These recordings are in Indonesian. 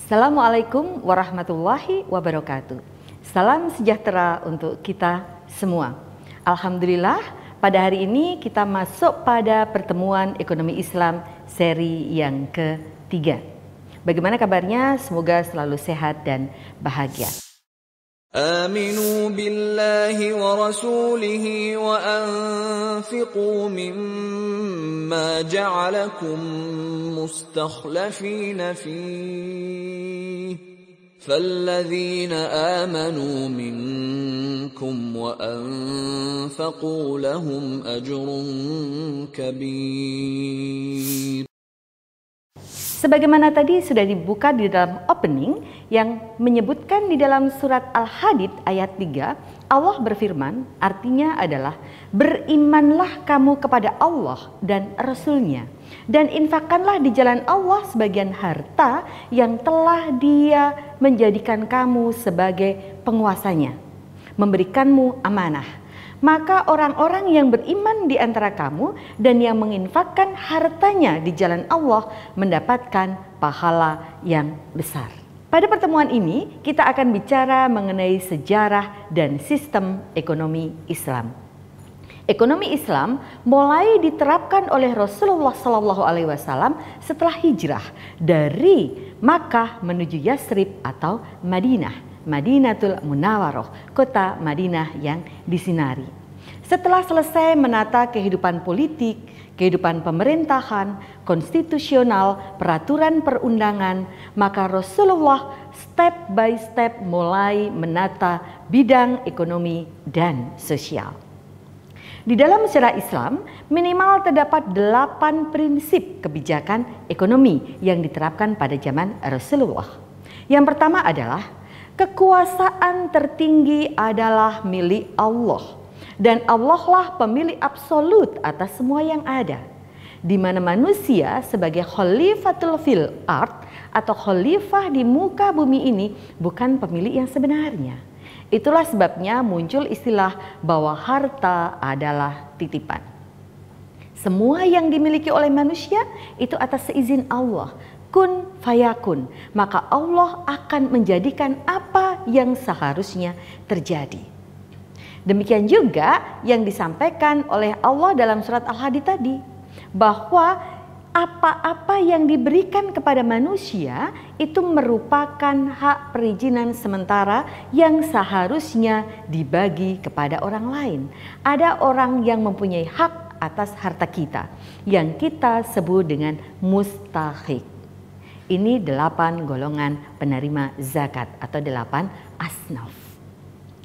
Assalamualaikum warahmatullahi wabarakatuh. Salam sejahtera untuk kita semua. Alhamdulillah, pada hari ini kita masuk pada pertemuan ekonomi Islam seri yang ketiga. Bagaimana kabarnya? Semoga selalu sehat dan bahagia. آمنوا بالله ورسوله وأنفقوا مما جعلكم مستخلفين فيه فالذين آمنوا منكم وأنفقوا لهم أجر كبير. Sebagaimana tadi sudah dibuka di dalam opening yang menyebutkan di dalam surat Al-Hadid ayat 3, Allah berfirman, artinya adalah berimanlah kamu kepada Allah dan Rasul-Nya dan infakkanlah di jalan Allah sebagian harta yang telah Dia menjadikan kamu sebagai penguasanya, memberikanmu amanah. Maka orang-orang yang beriman di antara kamu dan yang menginfakkan hartanya di jalan Allah mendapatkan pahala yang besar. Pada pertemuan ini kita akan bicara mengenai sejarah dan sistem ekonomi Islam. Ekonomi Islam mulai diterapkan oleh Rasulullah SAW setelah hijrah dari Makkah menuju Yathrib atau Madinatul Munawwaroh, kota Madinah yang disinari. Setelah selesai menata kehidupan politik, kehidupan pemerintahan, konstitusional, peraturan perundangan, maka Rasulullah step by step mulai menata bidang ekonomi dan sosial. Di dalam syariat Islam, minimal terdapat 8 prinsip kebijakan ekonomi yang diterapkan pada zaman Rasulullah. Yang pertama adalah kekuasaan tertinggi adalah milik Allah dan Allah lah pemilik absolut atas semua yang ada, di mana manusia sebagai khalifatul fil ard atau khalifah di muka bumi ini bukan pemilik yang sebenarnya. Itulah sebabnya muncul istilah bahwa harta adalah titipan. Semua yang dimiliki oleh manusia itu atas seizin Allah. Kun fayakun, maka Allah akan menjadikan apa yang seharusnya terjadi. Demikian juga yang disampaikan oleh Allah dalam surat Al-Hadid tadi, bahwa apa-apa yang diberikan kepada manusia itu merupakan hak perizinan sementara yang seharusnya dibagi kepada orang lain. Ada orang yang mempunyai hak atas harta kita yang kita sebut dengan mustahik. Ini 8 golongan penerima zakat atau 8 asnaf.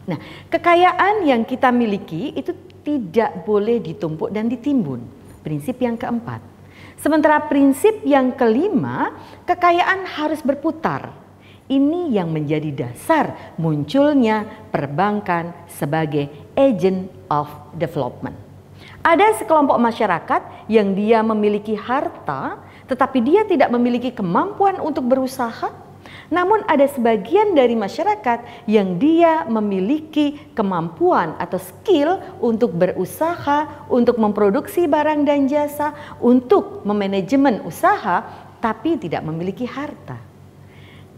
Nah, kekayaan yang kita miliki itu tidak boleh ditumpuk dan ditimbun. Prinsip yang keempat. Sementara prinsip yang kelima, kekayaan harus berputar. Ini yang menjadi dasar munculnya perbankan sebagai agent of development. Ada sekelompok masyarakat yang dia memiliki harta, tetapi dia tidak memiliki kemampuan untuk berusaha. Namun ada sebagian dari masyarakat yang dia memiliki kemampuan atau skill untuk berusaha, untuk memproduksi barang dan jasa, untuk memanajemen usaha, tapi tidak memiliki harta.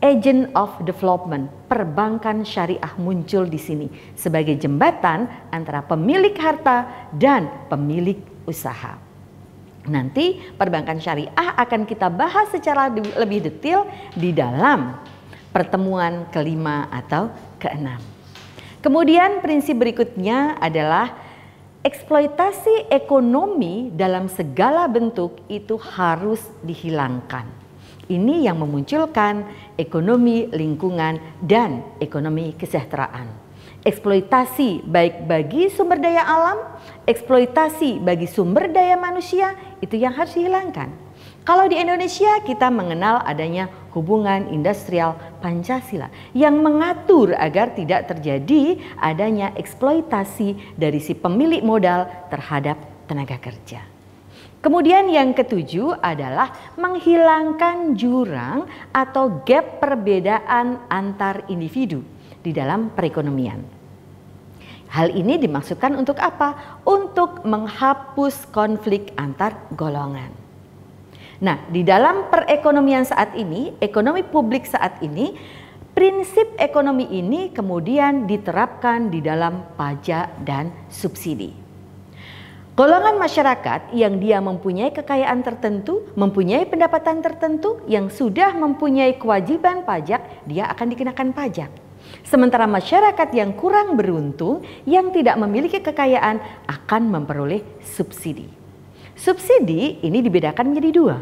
Agent of development, perbankan syariah muncul di sini sebagai jembatan antara pemilik harta dan pemilik usaha. Nanti perbankan syariah akan kita bahas secara lebih detail di dalam pertemuan kelima atau keenam. Kemudian prinsip berikutnya adalah eksploitasi ekonomi dalam segala bentuk itu harus dihilangkan. Ini yang memunculkan ekonomi lingkungan dan ekonomi kesejahteraan. Eksploitasi baik bagi sumber daya alam, eksploitasi bagi sumber daya manusia itu yang harus dihilangkan. Kalau di Indonesia kita mengenal adanya hubungan industrial Pancasila yang mengatur agar tidak terjadi adanya eksploitasi dari si pemilik modal terhadap tenaga kerja. Kemudian yang ketujuh adalah menghilangkan jurang atau gap perbedaan antar individu di dalam perekonomian. Hal ini dimaksudkan untuk apa? Untuk menghapus konflik antar golongan. Nah, di dalam perekonomian saat ini, ekonomi publik saat ini, prinsip ekonomi ini kemudian diterapkan di dalam pajak dan subsidi. Golongan masyarakat yang dia mempunyai kekayaan tertentu, mempunyai pendapatan tertentu, yang sudah mempunyai kewajiban pajak, dia akan dikenakan pajak. Sementara masyarakat yang kurang beruntung, yang tidak memiliki kekayaan, akan memperoleh subsidi. Subsidi ini dibedakan menjadi dua,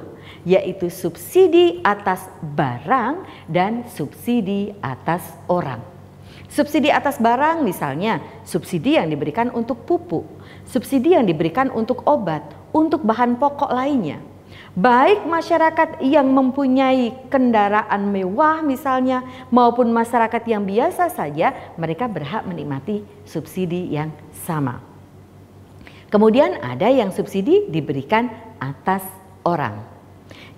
yaitu subsidi atas barang dan subsidi atas orang. Subsidi atas barang misalnya subsidi yang diberikan untuk pupuk, subsidi yang diberikan untuk obat, untuk bahan pokok lainnya. Baik masyarakat yang mempunyai kendaraan mewah misalnya maupun masyarakat yang biasa saja, mereka berhak menikmati subsidi yang sama. Kemudian ada yang subsidi diberikan atas orang,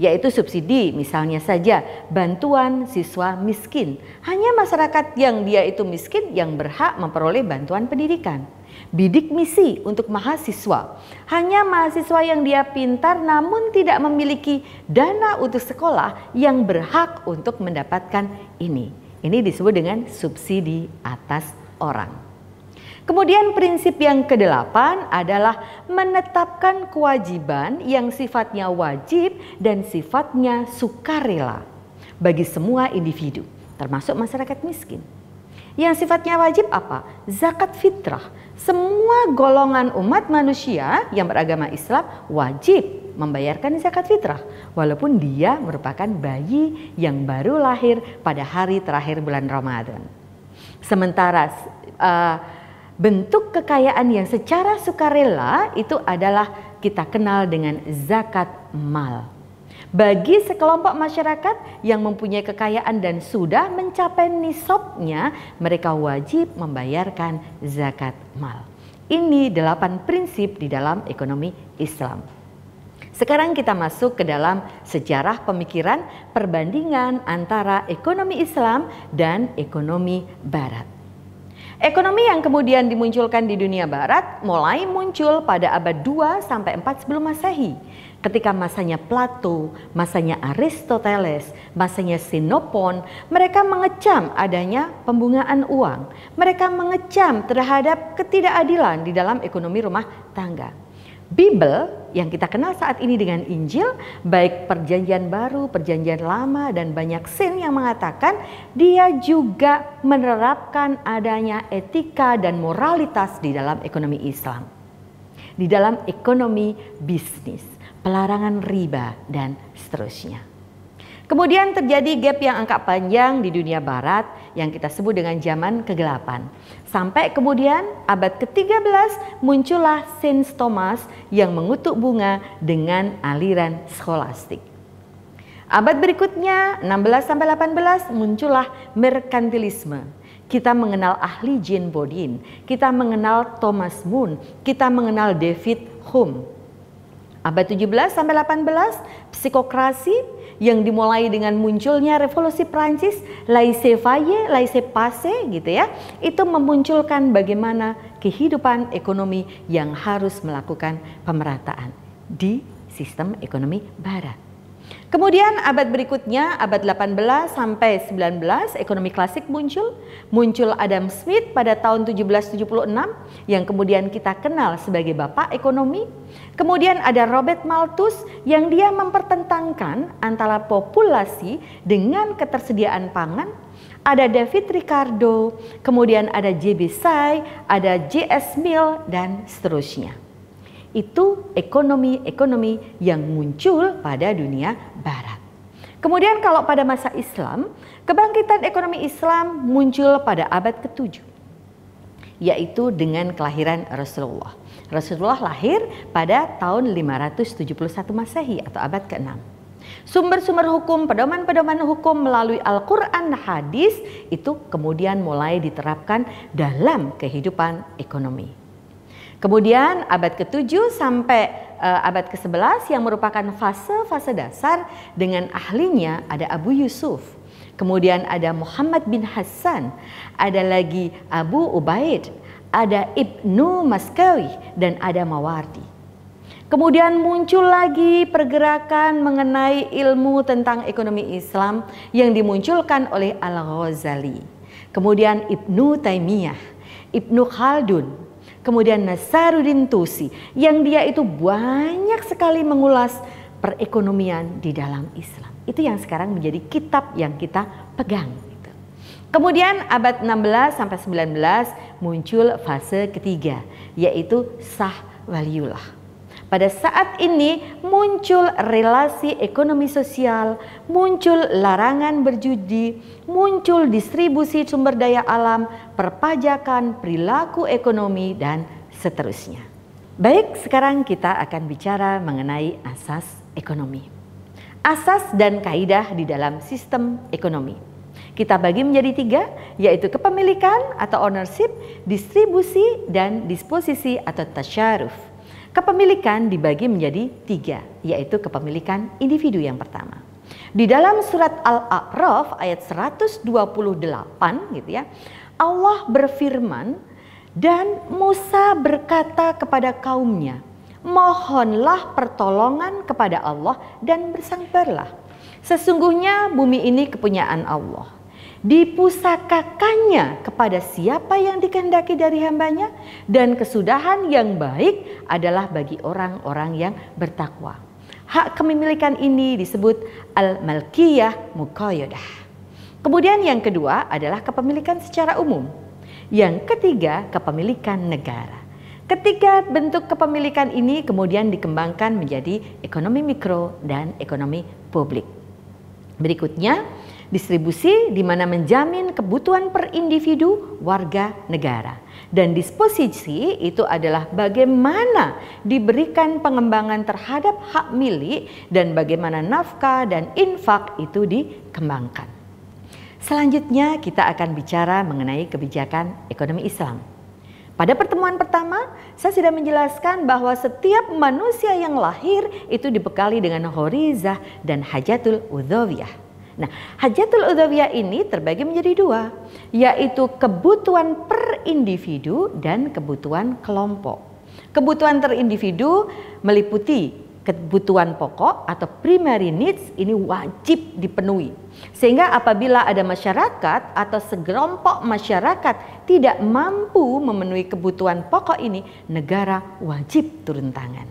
yaitu subsidi misalnya saja bantuan siswa miskin. Hanya masyarakat yang dia itu miskin yang berhak memperoleh bantuan pendidikan. Bidik misi untuk mahasiswa. Hanya mahasiswa yang dia pintar namun tidak memiliki dana untuk sekolah yang berhak untuk mendapatkan ini. Ini disebut dengan subsidi atas orang. Kemudian prinsip yang ke-8 adalah menetapkan kewajiban yang sifatnya wajib dan sifatnya sukarela bagi semua individu, termasuk masyarakat miskin. Yang sifatnya wajib apa? Zakat fitrah. Semua golongan umat manusia yang beragama Islam wajib membayarkan zakat fitrah, walaupun dia merupakan bayi yang baru lahir pada hari terakhir bulan Ramadan. Sementara bentuk kekayaan yang secara sukarela itu adalah kita kenal dengan zakat mal. Bagi sekelompok masyarakat yang mempunyai kekayaan dan sudah mencapai nisabnya, mereka wajib membayarkan zakat mal. Ini 8 prinsip di dalam ekonomi Islam. Sekarang kita masuk ke dalam sejarah pemikiran perbandingan antara ekonomi Islam dan ekonomi Barat. Ekonomi yang kemudian dimunculkan di dunia Barat mulai muncul pada abad 2 sampai 4 sebelum Masehi. Ketika masanya Plato, masanya Aristoteles, masanya Xenophon, mereka mengecam adanya pembungaan uang. Mereka mengecam terhadap ketidakadilan di dalam ekonomi rumah tangga. Bible yang kita kenal saat ini dengan Injil, baik perjanjian baru, perjanjian lama, dan banyak sin yang mengatakan dia juga menerapkan adanya etika dan moralitas di dalam ekonomi Islam. Di dalam ekonomi bisnis, pelarangan riba, dan seterusnya. Kemudian terjadi gap yang agak panjang di dunia Barat yang kita sebut dengan zaman kegelapan. Sampai kemudian abad ke-13 muncullah Saint Thomas yang mengutuk bunga dengan aliran skolastik. Abad berikutnya 16 sampai 18 muncullah merkantilisme. Kita mengenal ahli Jean Bodin, kita mengenal Thomas More, kita mengenal David Hume. Abad 17 sampai 18 psikokrasi yang dimulai dengan munculnya revolusi Prancis, laissez-faire, laissez-passer gitu ya. Itu memunculkan bagaimana kehidupan ekonomi yang harus melakukan pemerataan di sistem ekonomi Barat. Kemudian abad berikutnya, abad 18 sampai 19, ekonomi klasik muncul. Muncul Adam Smith pada tahun 1776 yang kemudian kita kenal sebagai bapak ekonomi. Kemudian ada Robert Malthus yang dia mempertentangkan antara populasi dengan ketersediaan pangan. Ada David Ricardo, kemudian ada J.B. Say, ada J.S. Mill, dan seterusnya. Itu ekonomi-ekonomi yang muncul pada dunia Barat. Kemudian kalau pada masa Islam, kebangkitan ekonomi Islam muncul pada abad ke-7, yaitu dengan kelahiran Rasulullah. Rasulullah lahir pada tahun 571 Masehi atau abad ke-6. Sumber-sumber hukum, pedoman-pedoman hukum melalui Al-Quran dan hadis itu kemudian mulai diterapkan dalam kehidupan ekonomi. Kemudian abad ke-7 sampai abad ke-11 yang merupakan fase-fase dasar dengan ahlinya ada Abu Yusuf. Kemudian ada Muhammad bin Hassan, ada lagi Abu Ubaid, ada Ibnu Maskawi, dan ada Mawardi. Kemudian muncul lagi pergerakan mengenai ilmu tentang ekonomi Islam yang dimunculkan oleh Al-Ghazali. Kemudian Ibnu Taimiyah, Ibnu Khaldun, kemudian Nasaruddin Tusi yang dia itu banyak sekali mengulas perekonomian di dalam Islam. Itu yang sekarang menjadi kitab yang kita pegang. Kemudian abad 16 sampai 19 muncul fase ketiga, yaitu sah waliullah. Pada saat ini muncul relasi ekonomi sosial, muncul larangan berjudi, muncul distribusi sumber daya alam, perpajakan, perilaku ekonomi, dan seterusnya. Baik, sekarang kita akan bicara mengenai asas ekonomi. Asas dan kaidah di dalam sistem ekonomi. Kita bagi menjadi 3, yaitu kepemilikan atau ownership, distribusi, dan disposisi atau tasyaruf. Kepemilikan dibagi menjadi 3, yaitu kepemilikan individu yang pertama. Di dalam surat Al-A'raf ayat 128 gitu ya, Allah berfirman, dan Musa berkata kepada kaumnya, mohonlah pertolongan kepada Allah dan bersangbarlah. Sesungguhnya bumi ini kepunyaan Allah. Dipusakakannya kepada siapa yang dikehendaki dari hambanya, dan kesudahan yang baik adalah bagi orang-orang yang bertakwa. Hak kepemilikan ini disebut al-malkiyah muqayyadah. Kemudian yang kedua adalah kepemilikan secara umum. Yang ketiga, kepemilikan negara. Ketiga bentuk kepemilikan ini kemudian dikembangkan menjadi ekonomi mikro dan ekonomi publik. Berikutnya, distribusi di mana menjamin kebutuhan per individu warga negara. Dan disposisi itu adalah bagaimana diberikan pengembangan terhadap hak milik dan bagaimana nafkah dan infak itu dikembangkan. Selanjutnya kita akan bicara mengenai kebijakan ekonomi Islam. Pada pertemuan pertama, saya sudah menjelaskan bahwa setiap manusia yang lahir itu dibekali dengan ghorizah dan hajatul udhawiyah. Nah, hajatul udhawiyah ini terbagi menjadi 2, yaitu kebutuhan per individu dan kebutuhan kelompok. Kebutuhan terindividu meliputi kebutuhan pokok atau primary needs, ini wajib dipenuhi. Sehingga apabila ada masyarakat atau sekelompok masyarakat tidak mampu memenuhi kebutuhan pokok ini, negara wajib turun tangan.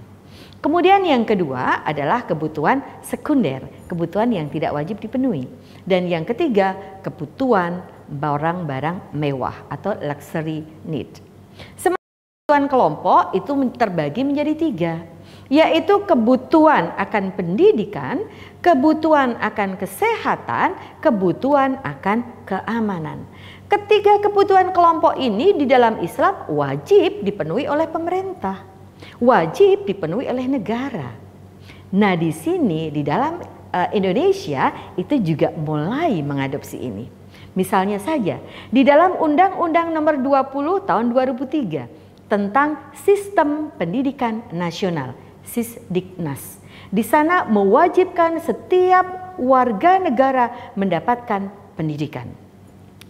Kemudian yang kedua adalah kebutuhan sekunder, kebutuhan yang tidak wajib dipenuhi. Dan yang ketiga, kebutuhan barang-barang mewah atau luxury need. Kebutuhan kelompok itu terbagi menjadi 3, yaitu kebutuhan akan pendidikan, kebutuhan akan kesehatan, kebutuhan akan keamanan. Ketiga kebutuhan kelompok ini di dalam Islam wajib dipenuhi oleh pemerintah. Wajib dipenuhi oleh negara. Nah, di sini di dalam Indonesia itu juga mulai mengadopsi ini. Misalnya saja di dalam Undang-Undang Nomor 20 Tahun 2003 tentang Sistem Pendidikan Nasional, Sisdiknas. Di sana mewajibkan setiap warga negara mendapatkan pendidikan.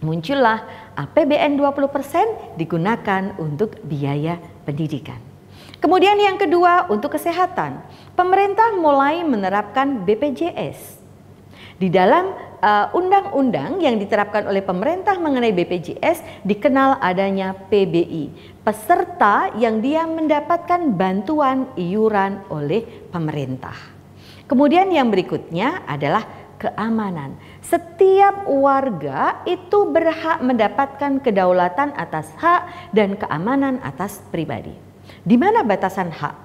Muncullah APBN 20% digunakan untuk biaya pendidikan. Kemudian yang kedua, untuk kesehatan, pemerintah mulai menerapkan BPJS. Di dalam undang-undang yang diterapkan oleh pemerintah mengenai BPJS dikenal adanya PBI, peserta yang dia mendapatkan bantuan iuran oleh pemerintah. Kemudian yang berikutnya adalah keamanan. Setiap warga itu berhak mendapatkan kedaulatan atas hak dan keamanan atas pribadi. Di mana batasan hak?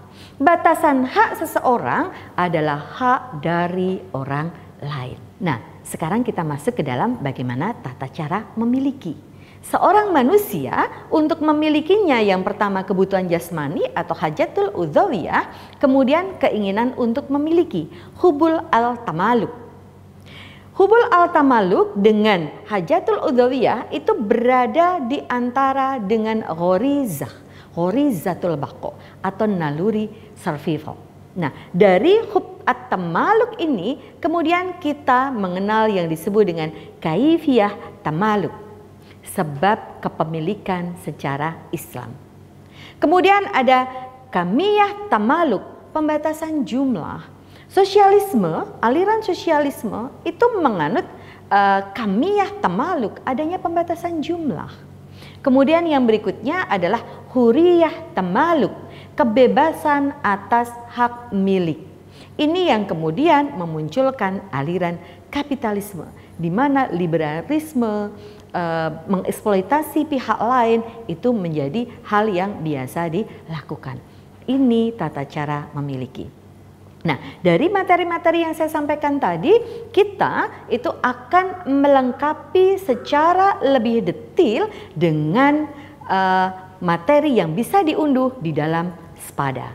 Batasan hak seseorang adalah hak dari orang lain. Nah, sekarang kita masuk ke dalam bagaimana tata cara memiliki. Seorang manusia untuk memilikinya yang pertama kebutuhan jasmani atau hajatul udhawiyah, kemudian keinginan untuk memiliki hubul al-tamaluk. Hubul al-tamaluk dengan hajatul udhawiyah itu berada di antara dengan ghorizatul baqo atau naluri survival. Nah, dari hub at-tamaluk ini kemudian kita mengenal yang disebut dengan kaifiyah tamaluk, sebab kepemilikan secara Islam. Kemudian ada kamiyah tamaluk pembatasan jumlah. Sosialisme, aliran sosialisme itu menganut kamiyah tamaluk, adanya pembatasan jumlah. Kemudian yang berikutnya adalah huriyah tamaluk, kebebasan atas hak milik. Ini yang kemudian memunculkan aliran kapitalisme, di mana liberalisme, mengeksploitasi pihak lain itu menjadi hal yang biasa dilakukan. Ini tata cara memiliki. Nah, dari materi-materi yang saya sampaikan tadi, kita itu akan melengkapi secara lebih detail dengan materi yang bisa diunduh di dalam Spada.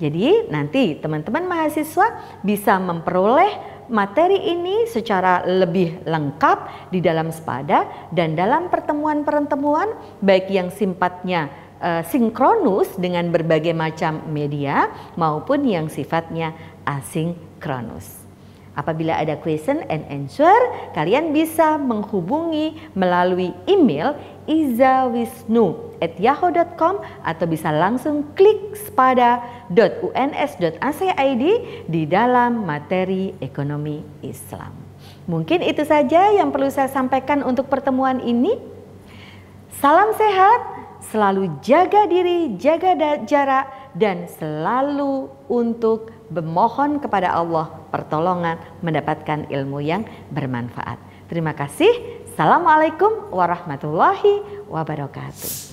Jadi nanti teman-teman mahasiswa bisa memperoleh materi ini secara lebih lengkap di dalam Spada, dan dalam pertemuan-pertemuan baik yang sifatnya sinkronus dengan berbagai macam media maupun yang sifatnya asinkronus. Apabila ada question and answer, kalian bisa menghubungi melalui email izawisnu@yahoo.com atau bisa langsung klik spada.uns.ac.id di dalam materi ekonomi Islam. Mungkin itu saja yang perlu saya sampaikan untuk pertemuan ini. Salam sehat, selalu jaga diri, jaga jarak, dan selalu untuk memohon kepada Allah pertolongan mendapatkan ilmu yang bermanfaat. Terima kasih. Assalamualaikum warahmatullahi wabarakatuh.